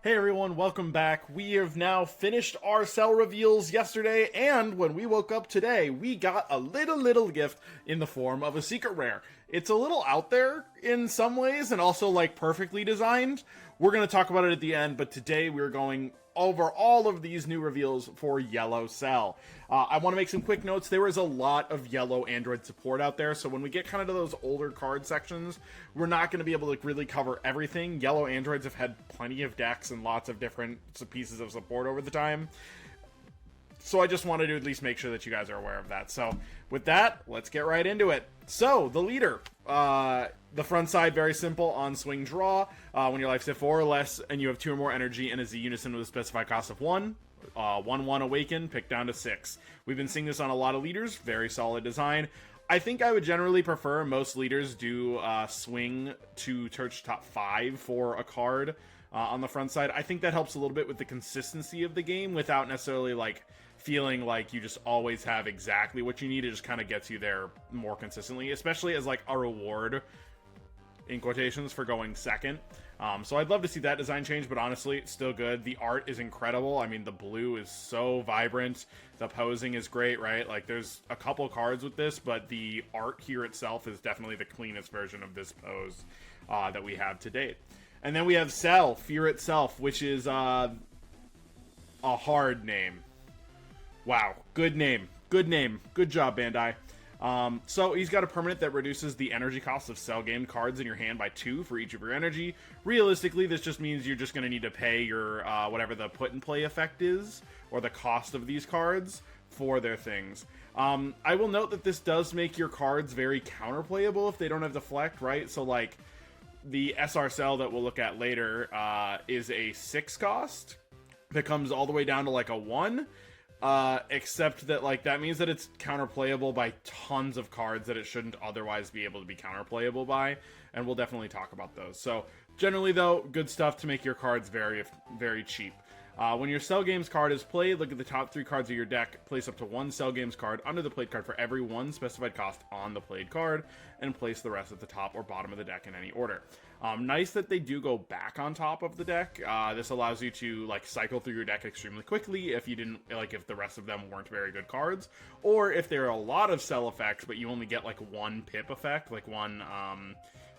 Hey everyone, welcome back. We have now finished our cell reveals yesterday, and when we woke up today, we got a little gift in the form of a secret rare. It's a little out there in some ways, and also like perfectly designed. We're going to talk about it at the end, but today we're going over all of these new reveals for Yellow Cell. I want to make some quick notes. There is a lot of yellow Android support out there, so when we get kind of to those older card sections, we're not going to be able to really cover everything. Yellow Androids have had plenty of decks and lots of different pieces of support over the time. So I just wanted to at least make sure that you guys are aware of that. So with that, let's get right into it. So the leader, the front side, very simple, on swing draw. When your life's at 4 or less and you have 2 or more energy and is a unison with a specified cost of 1, 1/1 awaken, pick down to 6. We've been seeing this on a lot of leaders, very solid design. I think I would generally prefer most leaders do swing to church top 5 for a card on the front side. I think that helps a little bit with the consistency of the game without necessarily like feeling like you just always have exactly what you need. It just kind of gets you there more consistently, especially as like a reward in quotations for going second. So I'd love to see that design change, but honestly, it's still good. The art is incredible. I mean, the blue is so vibrant. The posing is great, right? Like, there's a couple cards with this, but the art here itself is definitely the cleanest version of this pose that we have to date. And then we have Cell, Fear Itself, which is a hard name. Wow, good name. Good name. Good job, Bandai. So he's got a permanent that reduces the energy cost of cell game cards in your hand by 2 for each of your energy. Realistically, this just means you're just going to need to pay your whatever the put and play effect is, or the cost of these cards for their things. I will note that this does make your cards very counterplayable if they don't have deflect, right? So like the SR cell that we'll look at later is a 6 cost that comes all the way down to like a 1. Except that, like, that means that it's counterplayable by tons of cards that it shouldn't otherwise be able to be counterplayable by, and we'll definitely talk about those. So, generally, though, good stuff to make your cards very, very cheap. When your Cell Games card is played, look at the top 3 cards of your deck, place up to 1 Cell Games card under the played card for every 1 specified cost on the played card, and place the rest at the top or bottom of the deck in any order. Nice that they do go back on top of the deck. This allows you to like cycle through your deck extremely quickly if you didn't like if the rest of them weren't very good cards, or if there are a lot of cell effects but you only get like 1 pip effect, like 1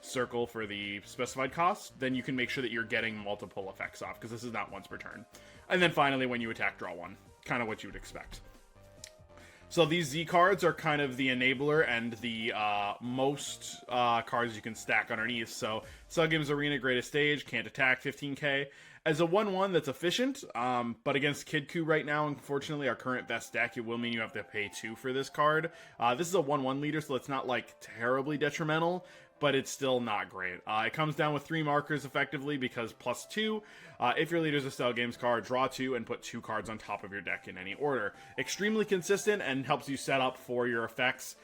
circle for the specified cost, then you can make sure that you're getting multiple effects off, because this is not once per turn. And then finally, when you attack, draw 1. Kind of what you would expect. So these Z cards are kind of the enabler and the most cards you can stack underneath. So Cell Games Arena, Greatest Stage, can't attack, 15k. As a 1/1 that's efficient, but against Kid Coup right now, unfortunately, our current best deck, it will mean you have to pay 2 for this card. This is a 1/1 leader, so it's not like terribly detrimental, but it's still not great. It comes down with 3 markers effectively because +2. If your leader's a Cell Games card, draw 2 and put 2 cards on top of your deck in any order. Extremely consistent and helps you set up for your effects.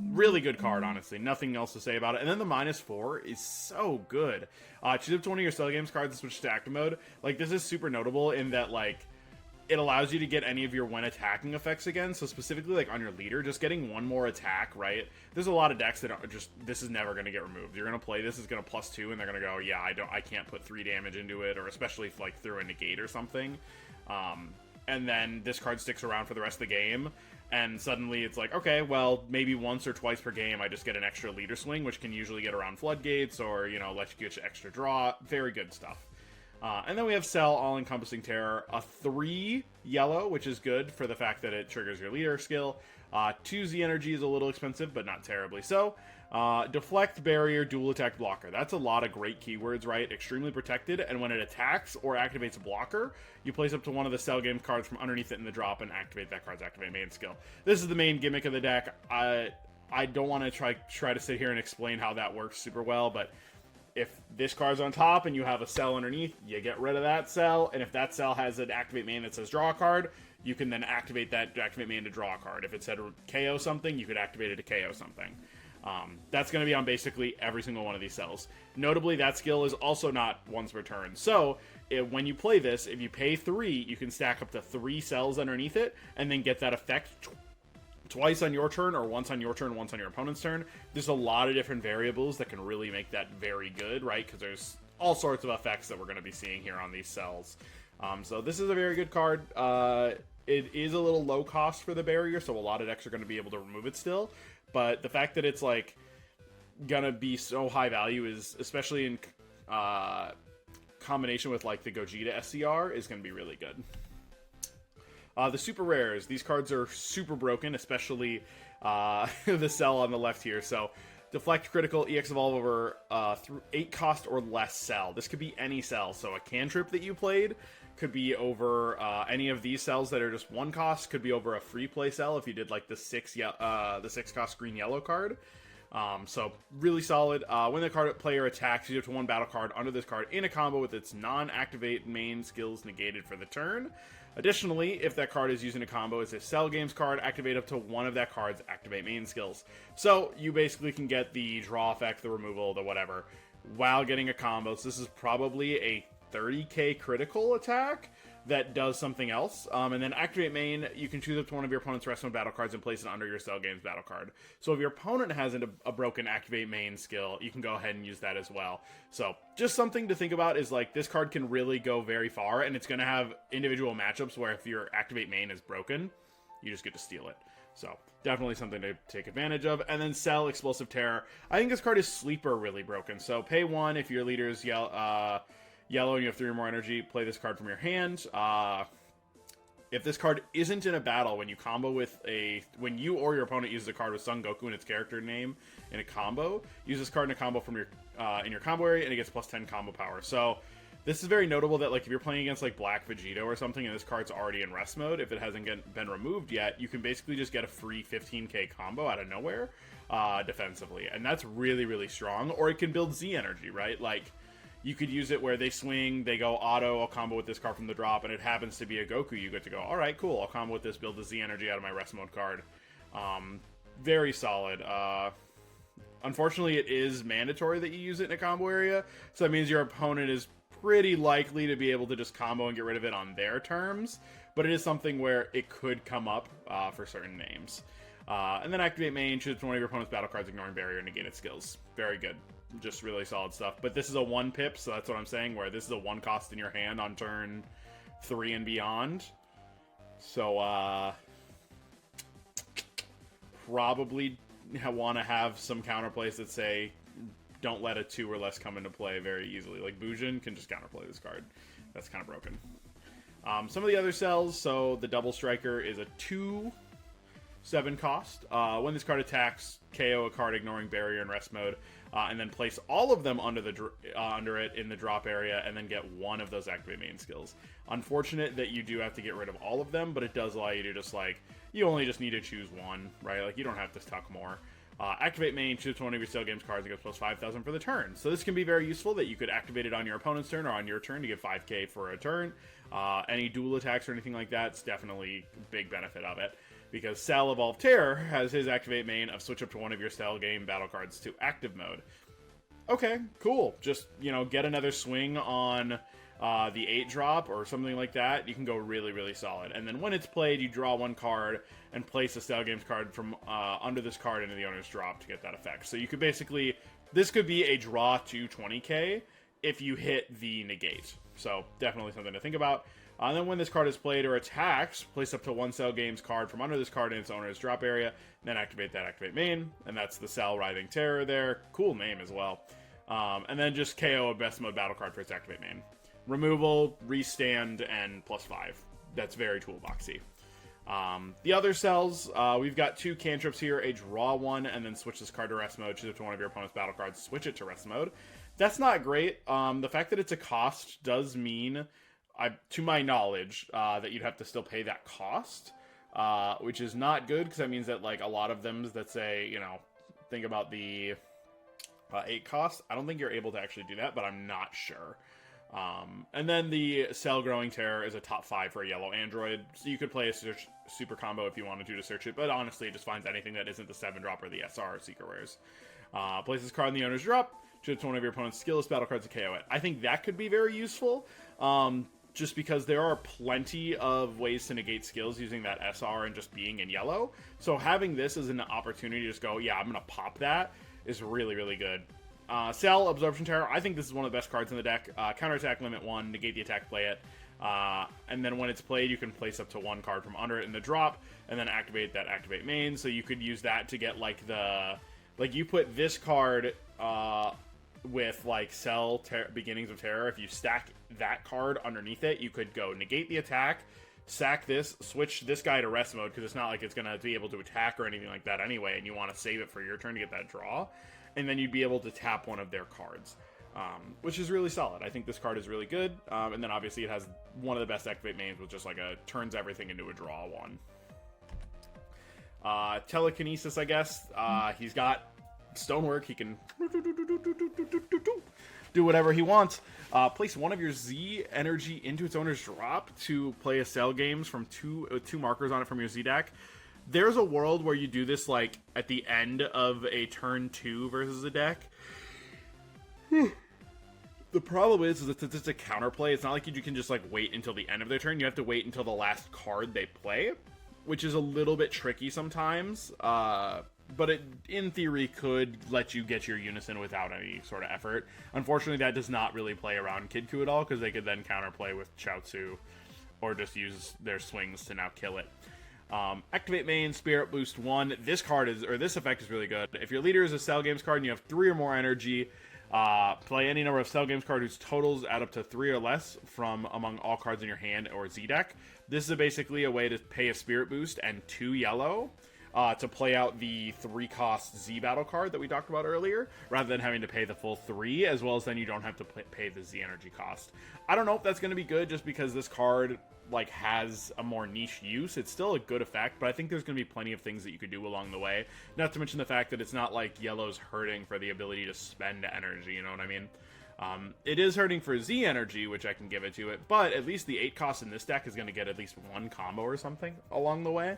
Really good card, honestly. Nothing else to say about it. And then the -4 is so good. Choose up to one of your Cell Games cards and switch to active mode. Like, this is super notable in that, like, it allows you to get any of your when attacking effects again. So specifically, like, on your leader, just getting 1 more attack, right? There's a lot of decks that are just, this is never going to get removed. You're going to play this, is going to +2, and they're going to go, yeah, I can't put 3 damage into it, or especially if, like, through a negate or something. And then this card sticks around for the rest of the game, and suddenly it's like, okay, well, maybe once or twice per game I just get an extra leader swing, which can usually get around floodgates, or, you know, let you get extra draw. Very good stuff. And then we have Cell, All-Encompassing Terror, a 3 yellow, which is good for the fact that it triggers your leader skill. 2 Z energy is a little expensive, but not terribly so. Deflect, Barrier, Dual Attack, Blocker. That's a lot of great keywords, right? Extremely protected, and when it attacks or activates a blocker, you place up to 1 of the Cell Games cards from underneath it in the drop and activate that card's activate main skill. This is the main gimmick of the deck. I don't want to try to sit here and explain how that works super well, but if this card's on top and you have a cell underneath, you get rid of that cell, and if that cell has an activate main that says draw a card, you can then activate that activate main to draw a card. If it said KO something, you could activate it to KO something. That's going to be on basically every single one of these cells. Notably, that skill is also not once per turn. So, when you play this, if you pay 3, you can stack up to 3 cells underneath it, and then get that effect twice on your turn, or once on your turn, once on your opponent's turn. There's a lot of different variables that can really make that very good, right? Because there's all sorts of effects that we're going to be seeing here on these cells. So this is a very good card. It is a little low cost for the barrier, so a lot of decks are going to be able to remove it still. But the fact that it's like gonna be so high value is, especially in combination with like the Gogeta SCR, is going to be really good. The super rares, these cards are super broken, especially the cell on the left here. So deflect critical, EX evolve over 8 cost or less cell. This could be any cell. So a cantrip that you played could be over any of these cells that are just 1 cost. Could be over a free play cell if you did like the 6 cost green yellow card. So really solid. When the player attacks, you have to 1 battle card under this card in a combo with its non-activate main skills negated for the turn. Additionally, if that card is used in a combo as a Cell Games card, activate up to 1 of that card's activate main skills. So you basically can get the draw effect, the removal, the whatever, while getting a combo. So this is probably a 30k critical attack that does something else. And then activate main, you can choose up to 1 of your opponent's rest mode battle cards and place it under your Cell Games battle card. So if your opponent has a broken activate main skill, you can go ahead and use that as well. So just something to think about is like this card can really go very far, and it's going to have individual matchups where if your activate main is broken, you just get to steal it. So definitely something to take advantage of. And then Cell Explosive Terror. I think this card is sleeper really broken. So pay 1 if your leader's yellow and you have 3 or more energy, play this card from your hand. If this card isn't in a battle, when you combo with when you or your opponent uses a card with Son Goku in its character name in a combo, use this card in a combo from your in your combo area, and it gets plus 10 combo power. So this is very notable that like if you're playing against like Black Vegito or something, and this card's already in rest mode, if it hasn't been removed yet, you can basically just get a free 15k combo out of nowhere defensively, and that's really, really strong. Or it can build Z energy, right? Like, you could use it where they swing, they go auto, I'll combo with this card from the drop, and it happens to be a Goku. You get to go, alright, cool, I'll combo with this, build the Z energy out of my rest mode card. Very solid. Unfortunately, it is mandatory that you use it in a combo area, so that means your opponent is pretty likely to be able to just combo and get rid of it on their terms, but it is something where it could come up for certain names. And then activate main, choose 1 of your opponent's battle cards, ignoring barrier, and negate its skills. Very good. Just really solid stuff. But this is a 1 pip, so that's what I'm saying, where this is a 1 cost in your hand on turn 3 and beyond. So, probably want to have some counterplays that say, don't let a 2 or less come into play very easily. Like, Bujin can just counterplay this card. That's kind of broken. Some of the other cells, so the Double Striker is a 2/7 cost. When this card attacks, KO a card ignoring barrier and rest mode, and then place all of them under it in the drop area, and then get 1 of those activate main skills. Unfortunate that you do have to get rid of all of them, but it does allow you to just like, you only just need to choose 1, right? Like, you don't have to tuck more. Activate main, choose 1 of your Cell Games cards and gets plus 5,000 for the turn. So this can be very useful that you could activate it on your opponent's turn or on your turn to get 5k for a turn. Any dual attacks or anything like that, it's definitely a big benefit of it. Because Cell Evolve Terror has his activate main of switch up to 1 of your Cell Game battle cards to active mode. Okay, cool. Just, get another swing on the 8 drop or something like that. You can go really, really solid. And then when it's played, you draw 1 card and place a Cell Games card from under this card into the owner's drop to get that effect. So you could basically, this could be a draw to 20k if you hit the negate. So definitely something to think about. And then when this card is played or attacks, place up to 1 Cell Games card from under this card in its owner's drop area, then activate that activate main, and that's the Cell Writhing Terror there. Cool name as well. And then just KO a best mode battle card for its activate main. Removal, restand, and plus 5. That's very toolboxy. The other cells, we've got 2 cantrips here, a draw 1, and then switch this card to rest mode, choose it to 1 of your opponent's battle cards, switch it to rest mode. That's not great. The fact that it's a cost does mean, to my knowledge, that you'd have to still pay that cost, which is not good, because that means that, like, a lot of them that say, think about the 8 cost, I don't think you're able to actually do that, but I'm not sure. And then the Cell Growing Terror is a top 5 for a yellow android, so you could play a super combo if you wanted to search it, but honestly, it just finds anything that isn't the 7 drop or the SR secret rares. Place this card in the owner's drop, choose one of your opponent's skillless battle cards to KO it. I think that could be very useful, just because there are plenty of ways to negate skills using that SR and just being in yellow. So having this as an opportunity to just go, yeah, I'm going to pop that, is really, really good. Cell, Absorption Terror. I think this is one of the best cards in the deck. Counterattack, limit 1, negate the attack, play it. And then when it's played, you can place up to 1 card from under it in the drop, and then activate that activate main. So you could use that to get, like, you put this card, with, like, Cell, Beginnings of Terror. If you stack that card underneath it, you could go negate the attack, sack this, switch this guy to rest mode, because it's not like it's going to be able to attack or anything like that anyway, and you want to save it for your turn to get that draw. And then you'd be able to tap one of their cards, which is really solid. I think this card is really good. And then obviously it has one of the best activate mains with just like a turns everything into a draw one. Telekinesis, I guess. He's got stonework. He can do whatever he wants. Place one of your Z energy into its owner's drop to play a Cell games from two markers on it from your Z deck. There's a world where you do this, like, at the end of a turn 2 versus a deck. The problem is it's just a counterplay. It's not like you can just, like, wait until the end of their turn. You have to wait until the last card they play, which is a little bit tricky sometimes. But it, in theory, could let you get your Unison without any sort of effort. Unfortunately, that does not really play around Kidku at all, because they could then counterplay with Chaozu, or just use their swings to now kill it. Activate main, Spirit Boost 1. This card is, or this effect is really good. If your leader is a Cell Games card and you have 3 or more energy, play any number of Cell Games card whose totals add up to 3 or less from among all cards in your hand or Z deck. This is basically a way to pay a Spirit Boost and 2 yellow to play out the 3-cost Z battle card that we talked about earlier, rather than having to pay the full 3, as well as then you don't have to pay the Z energy cost. I don't know if that's going to be good, just because this card, like, has a more niche use. It's still a good effect, but I think there's going to be plenty of things that you could do along the way. Not to mention the fact that it's not like yellow's hurting for the ability to spend energy, you know what I mean? It is hurting for Z energy, which I can give it to it, but at least the 8 cost in this deck is going to get at least 1 combo or something along the way.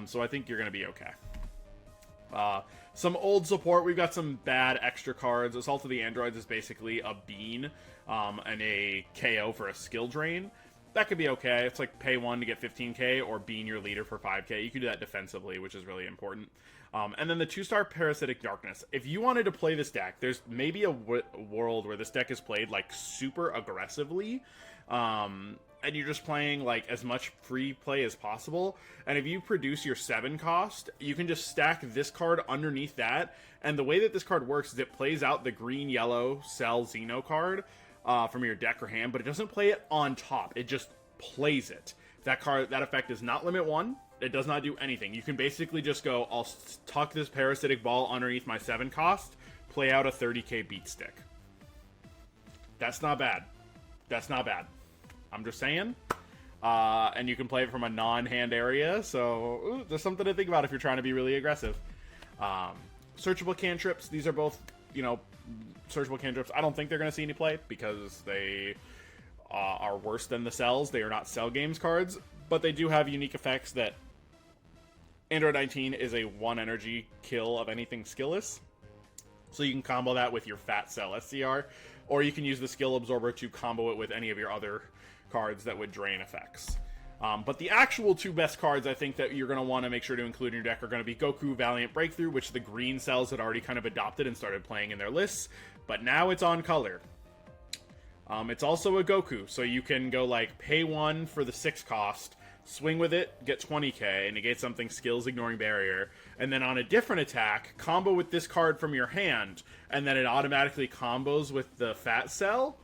So I think you're going to be okay. Some old support. We've got some bad extra cards. Assault of the Androids is basically a bean and a KO for a skill drain. That could be okay. It's like pay 1 to get 15k, or bean your leader for 5k. You can do that defensively, which is really important. And then the 2-star Parasitic Darkness. If you wanted to play this deck, there's maybe a world where this deck is played, like, super aggressively. And you're just playing, like, as much free play as possible. And if you produce your 7 cost, you can just stack this card underneath that. And the way that this card works is it plays out the green-yellow Cell Xeno card from your deck or hand, but it doesn't play it on top. It just plays it. That effect is not limit 1. It does not do anything. You can basically just go, I'll tuck this Parasitic Ball underneath my 7 cost, play out a 30k beat stick. That's not bad. That's not bad. I'm just saying. And you can play it from a non-hand area, so there's something to think about if you're trying to be really aggressive. Searchable cantrips. These are both, searchable cantrips. I don't think they're going to see any play because they are worse than the Cells. They are not Cell Games cards, but they do have unique effects that Android 19 is a 1 energy kill of anything skillless. So you can combo that with your Fat Cell SCR, or you can use the Skill Absorber to combo it with any of your other cards that would drain effects. But the actual 2 best cards I think that you're going to want to make sure to include in your deck are going to be Goku Valiant Breakthrough, which the green Cells had already kind of adopted and started playing in their lists, but now it's on color. It's also a Goku, so you can go, like, pay 1 for the 6 cost, swing with it, get 20k, negate something, skills ignoring barrier, and then on a different attack, combo with this card from your hand, and then it automatically combos with the Fat Cell.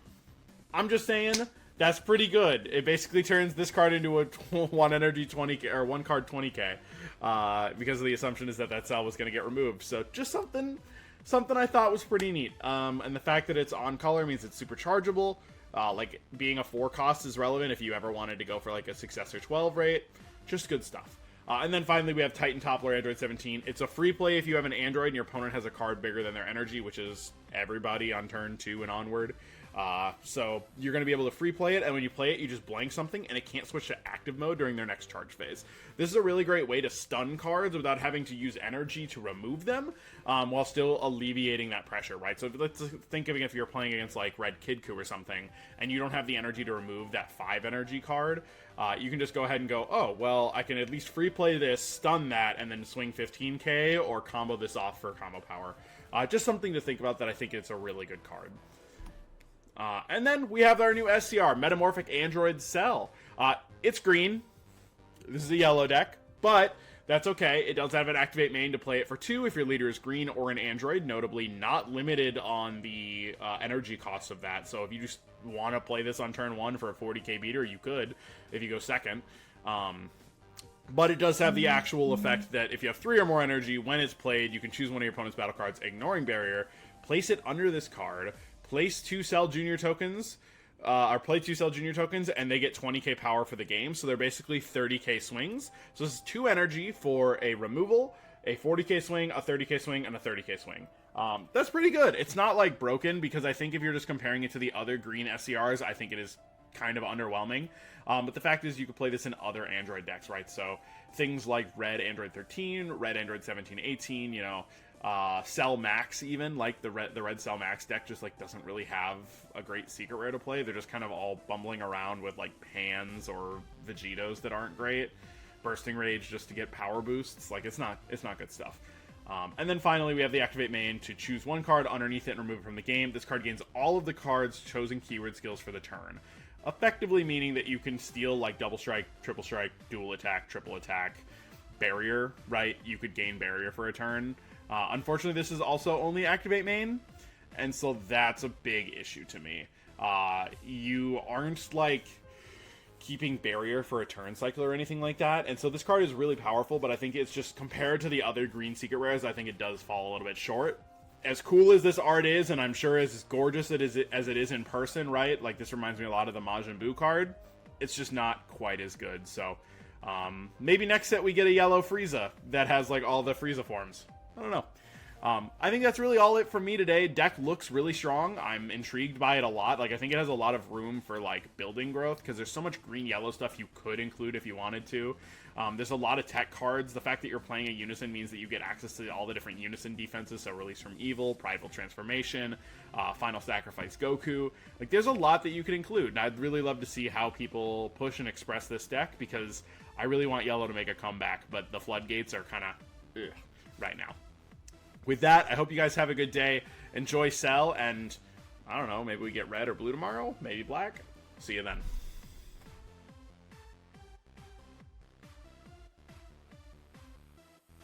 I'm just saying, that's pretty good. It basically turns this card into a 1 energy 20k, or 1 card 20k, because of the assumption is that cell was going to get removed. So just something I thought was pretty neat. And the fact that it's on color means it's super chargeable. Like, being a 4 cost is relevant if you ever wanted to go for, like, a Successor 12 rate. Just good stuff. And then finally we have Titan Toppler Android 17. It's a free play if you have an Android and your opponent has a card bigger than their energy, which is everybody on turn 2 and onward. So you're going to be able to free play it, and when you play it, you just blank something, and it can't switch to active mode during their next charge phase. This is a really great way to stun cards without having to use energy to remove them, while still alleviating that pressure, right? So let's think of it if you're playing against, like, Red Kidku or something, and you don't have the energy to remove that 5 energy card. You can just go ahead and go, oh, well, I can at least free play this, stun that, and then swing 15k, or combo this off for combo power. Just something to think about that I think it's a really good card. And then we have our new SCR, Metamorphic Android Cell. It's green. This is a yellow deck, but that's okay. It does have an activate main to play it for 2 if your leader is green or an android, notably not limited on the energy cost of that. So if you just want to play this on turn 1 for a 40k beater, you could if you go second. But it does have the actual effect that if you have 3 or more energy, when it's played, you can choose one of your opponent's battle cards, ignoring barrier, place it under this card, place 2 Cell Junior tokens, or play 2 Cell Junior tokens, and they get 20k power for the game, so they're basically 30k swings. So this is 2 energy for a removal, a 40k swing, a 30k swing, and a 30k swing. That's pretty good. It's not, like, broken, because I think if you're just comparing it to the other green SCRs, I think it is kind of underwhelming. But the fact is you could play this in other Android decks, right? So things like Red Android 13, Red Android 17, 18, you know, Cell Max even, like the Red Cell Max deck just like doesn't really have a great secret rare to play. They're just kind of all bumbling around with like Pans or Vegetos that aren't great. Bursting Rage just to get power boosts. Like it's not good stuff. And then finally we have the activate main to choose 1 card underneath it and remove it from the game. This card gains all of the cards chosen keyword skills for the turn. Effectively meaning that you can steal like double strike, triple strike, dual attack, triple attack, barrier, right? You could gain barrier for a turn. Unfortunately, this is also only activate main, and so that's a big issue to me. You aren't like keeping barrier for a turn cycle or anything like that, and so this card is really powerful, but I think it's just compared to the other green secret rares, I think it does fall a little bit short. As cool as this art is, and I'm sure as gorgeous as it is in person, right? Like, this reminds me a lot of the Majin Buu card. It's just not quite as good, so maybe next set we get a yellow Frieza that has, like, all the Frieza forms. I don't know. I think that's really all it for me today. Deck looks really strong. I'm intrigued by it a lot. Like, I think it has a lot of room for, like, building growth, because there's so much green-yellow stuff you could include if you wanted to. There's a lot of tech cards. The fact that you're playing a Unison means that you get access to all the different Unison defenses, so Release from Evil, Prideful Transformation, Final Sacrifice Goku. Like, there's a lot that you could include, and I'd really love to see how people push and express this deck, because I really want Yellow to make a comeback, but the floodgates are kind of right now. With that, I hope you guys have a good day. Enjoy Cell, and I don't know, maybe we get red or blue tomorrow, maybe black. See you then.